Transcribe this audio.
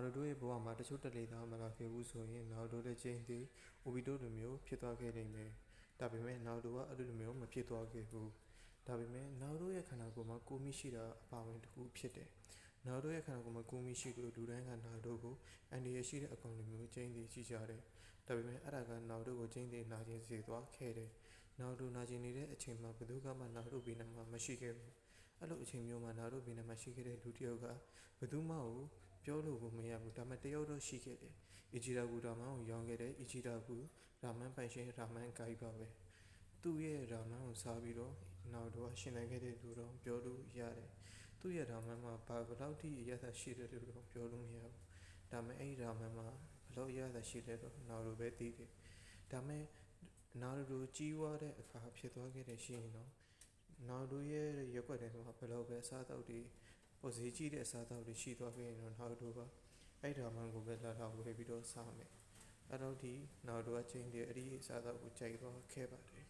နာရိုတိုရဲ့ဘဝမှာတချို့တက်လေသားမလာခဲ့ဘူးဆိုရင်နာရိုတိုလည်းကျင်းသည်အိုဘီတိုလိုမျိုးဖြစ်သွားခဲ့နိုင်မယ်ဒါပေမဲ့နာရိုတိုကအဲ့လိုမျိုးမဖြစ်သွားခဲ့ဘူးဒါပေမဲ့နာရိုတိုရဲ့ခန္ဓာကိုယ်မှာကိုမိရှိတာအပါဝင်တစ်ခုဖြစ်တယ်နာရိုတိုရဲ့ခန္ဓာကိုယ်မှာကိုမိရှိလို့လူတိုင်းကနာရိုတိုကိုအန်ဒီရရှိတဲ့အကောင်လိုမျိုးကျင်းသည်ရှိကြတယ်ဒါပေမဲ့အဲ့ဒါကနာရိုတိုကိုကျင်းသည်နာကျင်စေသွားခဲ့တယ်နာရိုတိုနာကျင်နေတဲ့အချိန်မှာဘယ်သူကမှနာရိုတိုဘေးနားမှာမရှိခဲ့ဘူးအဲ့လိုအချိန်မျိုးမှာနာရိုတိုဘေးနားမှာရှိခဲ့တဲ့လူတစ်ယောက်ကဘယ်သူမှပြောလို့ကိုမရဘူးဒါပေမဲ့တယောက်တော့ရှိခဲ့တယ်အီဂျီရာဂူရာမန်ကိုရောင်းခဲ့တဲ့အီဂျီရာဂူရာမန်ပိုင်ရှင်ရာမန်ဂိုင်းပါပဲသူ့ရဲ့ရာမန်ကိုစားပြီးတော့နာရိုတိုကရှင်နိုင်ခဲ့တဲ့လူတော့ပြောလို့ရတယ်သူ့ရဲ့ရာမန်မှာဘယ်လောက်ထိအရသာရှိတယ်လို့တော့ပြောလို့မရဘူးဒါပေမဲ့အဲ့ဒီရာမန်မှာဘယ်လောက်အရသာရှိတယ်တော့နာရိုတိုပဲသိတယ်ဒါပေမဲ့နာရိုတိုကြီးွားတဲ့အခါဖြစ်သွားခဲ့တဲ့ရှိရင်တော့နာရိုတိုရဲ့ရက်ွက်ထဲမှာဘယ်လောက်ပဲအစားအသောက်တွေပေါ်ဈေးကြီးတဲ့အစားအသောက်တွေရှိသွားခဲ့ရင်တော့နာရိုတိုကအဲ့ဒါမှန်ကိုပဲလာဝယ်ပြီးတော့စားမယ်အဲ့တော့ဒီနာရိုတိုကချင်းတဲ့အဲ့ဒီအစားအသောက်ကိုကြိုက်သွားခဲ့ပါတယ်